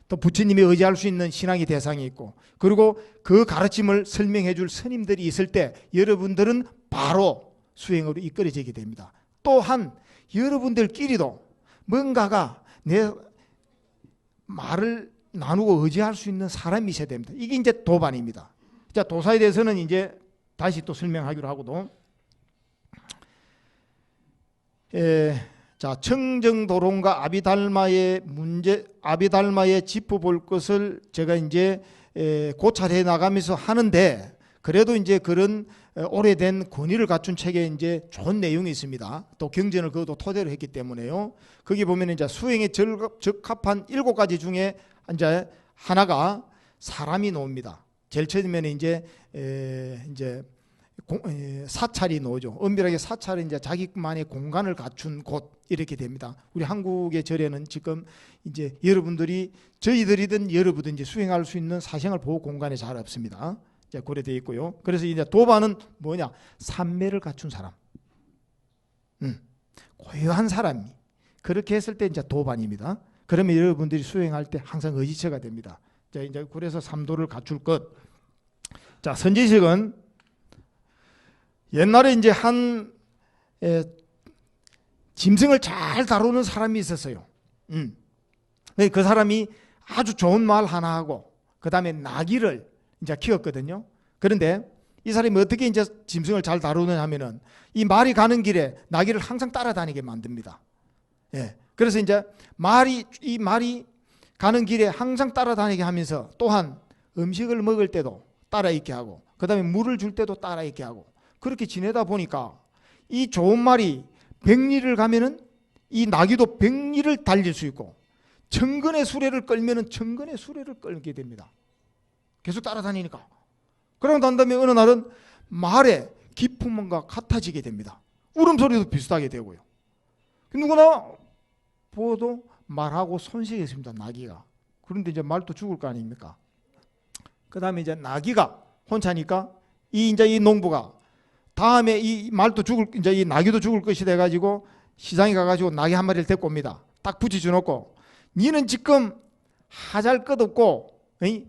또 부처님이 의지할 수 있는 신앙의 대상이 있고, 그리고 그 가르침을 설명해 줄 스님들이 있을 때 여러분들은 바로 수행으로 이끌어지게 됩니다. 또한 여러분들끼리도 뭔가가 내 말을 나누고 의지할 수 있는 사람이 있어야 됩니다. 이게 이제 도반입니다. 자, 도사에 대해서는 이제 다시 또 설명하기로 하고도, 자, 청정도론과 아비달마의 문제, 아비달마의 짚어볼 것을 제가 이제 고찰해 나가면서 하는데, 그래도 이제 그런 오래된 권위를 갖춘 책에 이제 좋은 내용이 있습니다. 또 경전을 그것도 토대로 했기 때문에요. 거기 보면 이제 수행에 적합한 7가지 중에 이제 하나가 사람이 나옵니다. 제일 처음에는 이제 사찰이 나오죠. 엄밀하게 사찰은 이제 자기만의 공간을 갖춘 곳 이렇게 됩니다. 우리 한국의 절에는 지금 이제 여러분들이, 저희들이든 여러분든지 수행할 수 있는 사생활 보호 공간이 잘 없습니다. 이제 고려되어 있고요. 그래서 이제 도반은 뭐냐? 삼매를 갖춘 사람, 고요한 사람이 그렇게 했을 때 이제 도반입니다. 그러면 여러분들이 수행할 때 항상 의지처가 됩니다. 자, 이제 그래서 삼도를 갖출 것. 자, 선지식은 옛날에 이제 한 짐승을 잘 다루는 사람이 있었어요. 그 사람이 아주 좋은 말 하나 하고 그 다음에 나귀를 이제 키웠거든요. 그런데 이 사람이 어떻게 이제 짐승을 잘 다루느냐 하면은 이 말이 가는 길에 나귀를 항상 따라다니게 만듭니다. 예. 그래서 이제 이 말이 가는 길에 항상 따라다니게 하면서 또한 음식을 먹을 때도 따라 있게 하고 그 다음에 물을 줄 때도 따라 있게 하고 그렇게 지내다 보니까 이 좋은 말이 100리를 가면은 이 나귀도 100리를 달릴 수 있고 천근의 수레를 끌면은 천근의 수레를 끌게 됩니다. 계속 따라다니니까. 그러고 난 다음에 어느 날은 말의 기품과 같아지게 됩니다. 울음소리도 비슷하게 되고요. 누구나 보도 말하고 손색했습니다. 나귀가. 그런데 이제 말도 죽을 거 아닙니까? 그 다음에 이제 나귀가 혼자니까 이 농부가 다음에 이 말도 이제 이 나귀도 죽을 것이 돼가지고 시장에 가가지고 나귀 한 마리를 데리고 옵니다. 딱 붙여주놓고 니는 지금 하잘 것 없고 이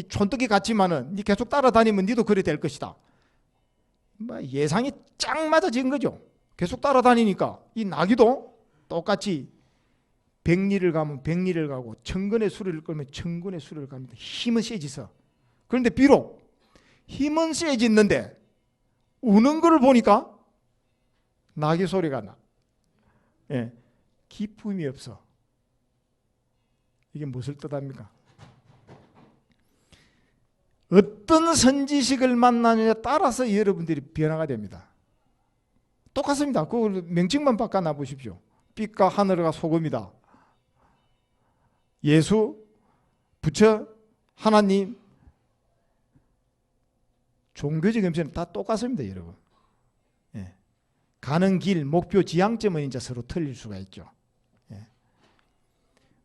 촌뜨기 같지만은 니 계속 따라다니면 니도 그래 될 것이다. 예상이 쫙 맞아진 거죠. 계속 따라다니니까 이 나귀도 똑같이 100리를 가면 100리를 가고 천근의 수레를 끌면 천근의 수레를 갑니다. 힘은 세지서. 그런데 비록 힘은 세지는데 우는 걸 보니까 나귀 소리가 나. 예, 기품이 없어. 이게 무엇을 뜻합니까? 어떤 선지식을 만나느냐에 따라서 여러분들이 변화가 됩니다. 똑같습니다. 그 명칭만 바꿔 보십시오. 빛과 하늘과 소금이다. 예수, 부처, 하나님, 종교적 음식은 다 똑같습니다, 여러분. 예. 가는 길, 목표, 지향점은 이제 서로 틀릴 수가 있죠. 예.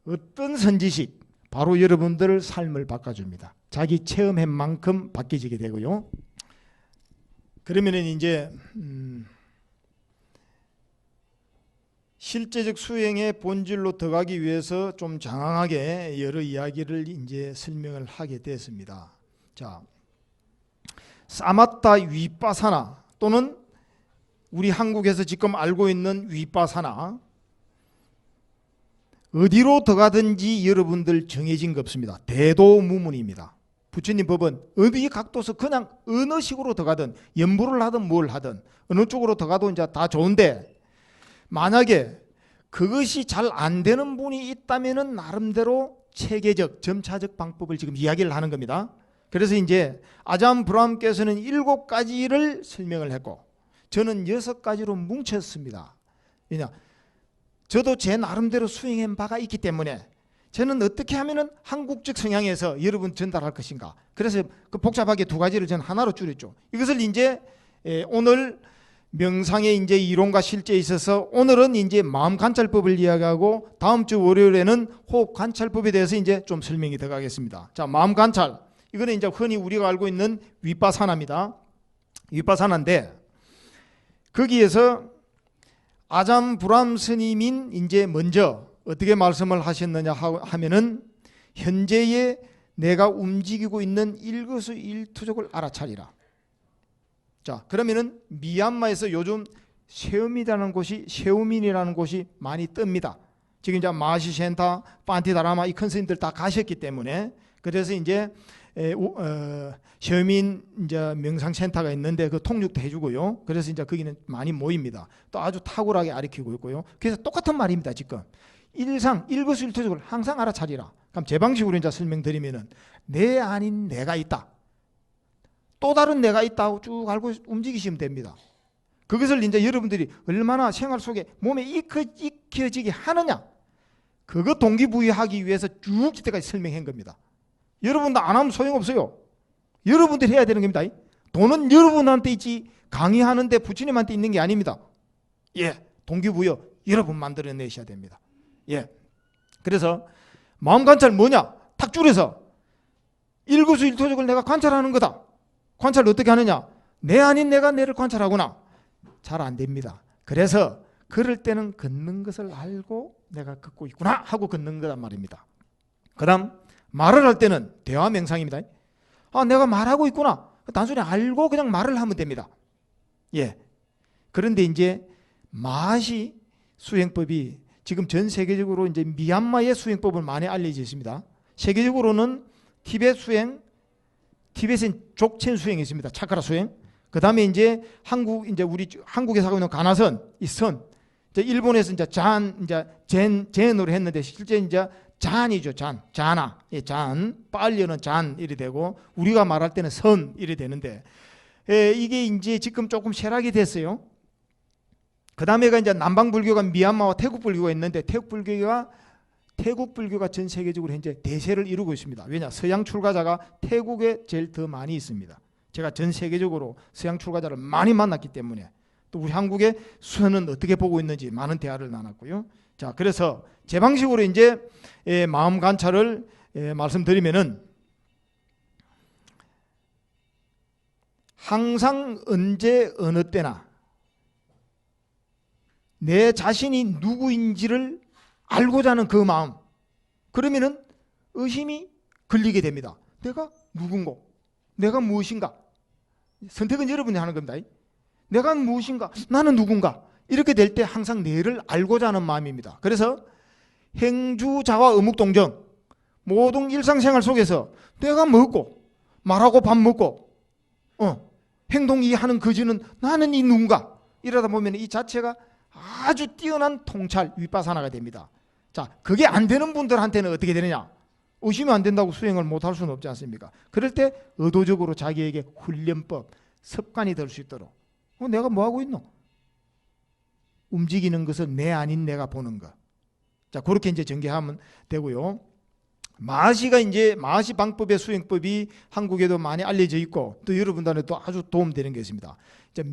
어떤 선지식, 바로 여러분들 삶을 바꿔줍니다. 자기 체험한 만큼 바뀌게 되고요. 그러면은 이제 실제적 수행의 본질로 들어가기 위해서 좀 장황하게 여러 이야기를 이제 설명을 하게 됐습니다. 자, 사마타 위파사나 또는 우리 한국에서 지금 알고 있는 위파사나 어디로 들어가든지 여러분들 정해진 거 없습니다. 대도무문입니다. 부처님 법은 어디 각도서 그냥 어느 식으로 들어가든 연부를 하든 뭘 하든 어느 쪽으로 들어가도 이제 다 좋은데 만약에 그것이 잘 안 되는 분이 있다면은 나름대로 체계적, 점차적 방법을 지금 이야기를 하는 겁니다. 그래서 이제 아잠 브라함께서는 7가지를 설명을 했고 저는 6가지로 뭉쳤습니다. 왜냐? 저도 제 나름대로 수행한 바가 있기 때문에 저는 어떻게 하면은 한국적 성향에서 여러분 전달할 것인가. 그래서 그 복잡하게 2가지를 저는 하나로 줄였죠. 이것을 이제 오늘 명상의 이제 이론과 실제에 있어서 오늘은 이제 마음 관찰법을 이야기하고 다음 주 월요일에는 호흡 관찰법에 대해서 이제 좀 설명이 들어가겠습니다. 자, 마음 관찰. 이거는 이제 흔히 우리가 알고 있는 위파사나입니다. 위파사나인데 거기에서 아잠 브람 스님인 이제 먼저 어떻게 말씀을 하셨느냐 하면은 현재의 내가 움직이고 있는 일거수일투족을 알아차리라. 자, 그러면은 미얀마에서 요즘 세우민이라는 곳이 많이 뜹니다. 지금 이제 마시센터, 판티다라마 이 큰 스님들 다 가셨기 때문에, 그래서 이제 세우민 이제 명상센터가 있는데 그 통역도 해주고요. 그래서 이제 거기는 많이 모입니다. 또 아주 탁월하게 가르치고 있고요. 그래서 똑같은 말입니다. 지금 일거수일투족을 항상 알아차리라. 그럼 제 방식으로 이제 설명드리면은 내 아닌 내가 있다. 또 다른 내가 있다고 쭉 알고 움직이시면 됩니다. 그것을 이제 여러분들이 얼마나 생활 속에 몸에 익혀지게 하느냐, 그거 동기부여하기 위해서 쭉 이때까지 설명한 겁니다. 여러분도 안 하면 소용없어요. 여러분들이 해야 되는 겁니다. 돈은 여러분한테 있지 강의하는데 부처님한테 있는 게 아닙니다. 예, 동기부여 여러분 만들어내셔야 됩니다. 예, 그래서 마음 관찰 뭐냐? 탁 줄여서 일거수일투족을 내가 관찰하는 거다. 관찰을 어떻게 하느냐? 내 아닌 내가 내를 관찰하구나. 잘 안 됩니다. 그래서 걸을 때는 걷는 것을 알고 내가 걷고 있구나 하고 걷는 거란 말입니다. 그 다음 말을 할 때는 대화 명상입니다. 내가 말하고 있구나. 단순히 알고 그냥 말을 하면 됩니다. 예. 그런데 이제 마시 수행법이 지금 전 세계적으로 이제 미얀마의 수행법을 많이 알려져 있습니다. 세계적으로는 티벳 수행, 티벳은 족첸 수행이 있습니다. 차크라 수행. 그 다음에 이제 우리 한국에서 하고 있는 가나선, 이 선. 이제 일본에서 이제 젠으로 했는데 실제 이제 잔이죠. 잔아. 예, 잔. 빨려는 잔 이래 되고 우리가 말할 때는 선 이래 되는데, 이게 이제 지금 조금 쇠락이 됐어요. 그 다음에가 이제 남방 불교가 미얀마와 태국 불교가 있는데 태국 불교가 전 세계적으로 현재 대세를 이루고 있습니다. 왜냐? 서양 출가자가 태국에 제일 더 많이 있습니다. 제가 전 세계적으로 서양 출가자를 많이 만났기 때문에, 또 우리 한국의 수현은 어떻게 보고 있는지 많은 대화를 나눴고요. 자, 그래서 제 방식으로 이제 마음 관찰을 말씀드리면은, 항상 언제 어느 때나 내 자신이 누구인지를 알고자 하는 그 마음, 그러면은 의심이 걸리게 됩니다. 내가 누군고? 내가 무엇인가? 선택은 여러분이 하는 겁니다. 내가 무엇인가? 나는 누군가? 이렇게 될 때 항상 내를 알고자 하는 마음입니다. 그래서 행주자와 어묵동정, 모든 일상생활 속에서 내가 먹고 말하고 밥 먹고 행동이 하는 거지는 나는 이 누군가? 이러다 보면 이 자체가 아주 뛰어난 통찰, 윗바사나가 됩니다. 자, 그게 안 되는 분들한테는 어떻게 되느냐? 의심이 안 된다고 수행을 못 할 수는 없지 않습니까? 그럴 때 의도적으로 자기에게 훈련법, 습관이 될 수 있도록, 내가 뭐 하고 있노? 움직이는 것은 내 아닌 내가 보는 것. 자, 그렇게 이제 전개하면 되고요. 마시 방법의 수행법이 한국에도 많이 알려져 있고, 또 여러분들한테도 아주 도움되는 게 있습니다.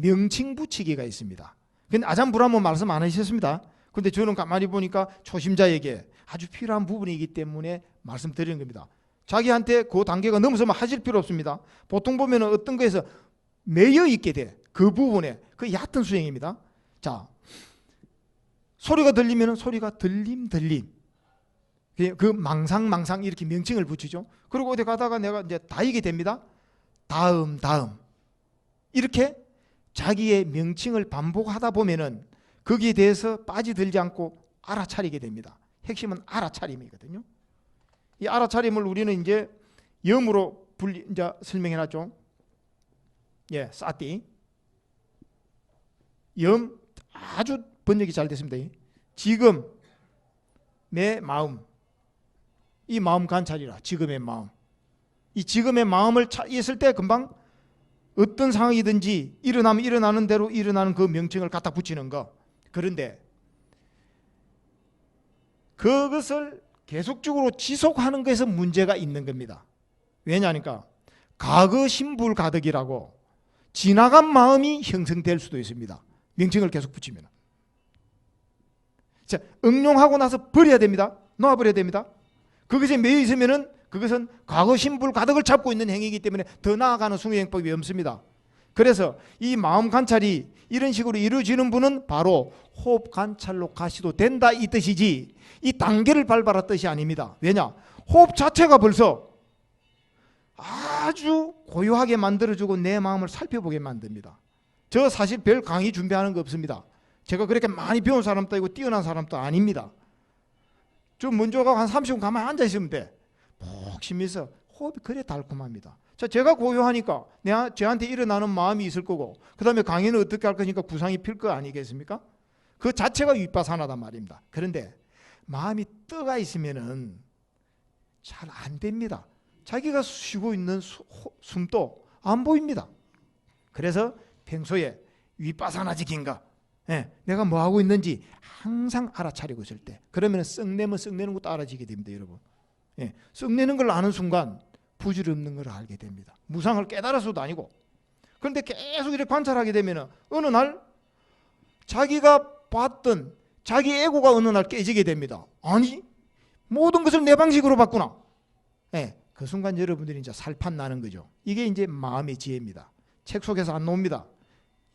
명칭 붙이기가 있습니다. 근데 아잠불함은 말씀 안 하셨습니다. 근데 저는 가만히 보니까 초심자에게 아주 필요한 부분이기 때문에 말씀드리는 겁니다. 자기한테 그 단계가 넘어서면 하실 필요 없습니다. 보통 보면 어떤 거에서 매여 있게 돼. 그 부분에. 그 얕은 수행입니다. 자, 소리가 들리면 소리가 들림. 그 망상 이렇게 명칭을 붙이죠. 그리고 어디 가다가 내가 이제 다이게 됩니다. 다음. 이렇게 자기의 명칭을 반복하다 보면은 거기에 대해서 빠지들지 않고 알아차리게 됩니다. 핵심은 알아차림이거든요. 이 알아차림을 우리는 이제 염으로 이제 설명해놨죠. 예, 사띠. 염 아주 번역이 잘 됐습니다. 지금 내 마음, 이 마음 관찰이라. 지금의 마음. 이 지금의 마음을 있을 때 금방 어떤 상황이든지 일어나면 일어나는 대로 일어나는 그 명칭을 갖다 붙이는 거. 그런데 그것을 계속적으로 지속하는 것에서 문제가 있는 겁니다. 왜냐하니까 과거 신불 가득이라고 지나간 마음이 형성될 수도 있습니다. 명칭을 계속 붙이면. 자, 응용하고 나서 버려야 됩니다. 놓아버려야 됩니다. 그것에 매여 있으면은 그것은 과거 신불 가득을 잡고 있는 행위이기 때문에 더 나아가는 수행법이 없습니다. 그래서 이 마음 관찰이 이런 식으로 이루어지는 분은 바로 호흡 관찰로 가시도 된다 이 뜻이지, 이 단계를 밟아라 뜻이 아닙니다. 왜냐? 호흡 자체가 벌써 아주 고요하게 만들어주고 내 마음을 살펴보게 만듭니다. 저 사실 별 강의 준비하는 거 없습니다. 제가 그렇게 많이 배운 사람도 아니고 뛰어난 사람도 아닙니다. 좀 먼저 가고 한 30분 가만히 앉아 있으면 돼. 복심해서 호흡이 그래 달콤합니다. 자, 제가 고요하니까 저한테 일어나는 마음이 있을 거고, 그 다음에 강의는 어떻게 할 거니까 구상이 필 거 아니겠습니까? 그 자체가 윗바사나단 말입니다. 그런데 마음이 떠가 있으면은 잘 안 됩니다. 자기가 쉬고 있는 숨도 안 보입니다. 그래서 평소에 윗바사나 지킨가, 내가 뭐 하고 있는지 항상 알아차리고 있을 때, 그러면 썩내면 썩내는 것도 알아지게 됩니다, 여러분. 썩내는 걸 아는 순간 부질없는 걸 알게 됩니다. 무상을 깨달아서도 아니고. 그런데 계속 이렇게 관찰하게 되면 어느 날 자기가 봤던 자기 에고가 어느 날 깨지게 됩니다. 아니, 모든 것을 내 방식으로 봤구나. 그 순간 여러분들이 이제 살판 나는 거죠. 이게 이제 마음의 지혜입니다. 책 속에서 안 나옵니다.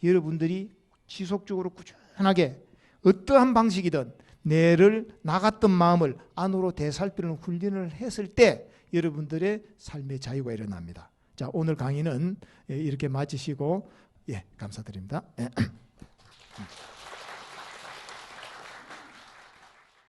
여러분들이 지속적으로 꾸준하게 어떠한 방식이든 내를 나갔던 마음을 안으로 되살피는 훈련을 했을 때 여러분들의 삶의 자유가 일어납니다. 자, 오늘 강의는 이렇게 마치시고, 감사드립니다.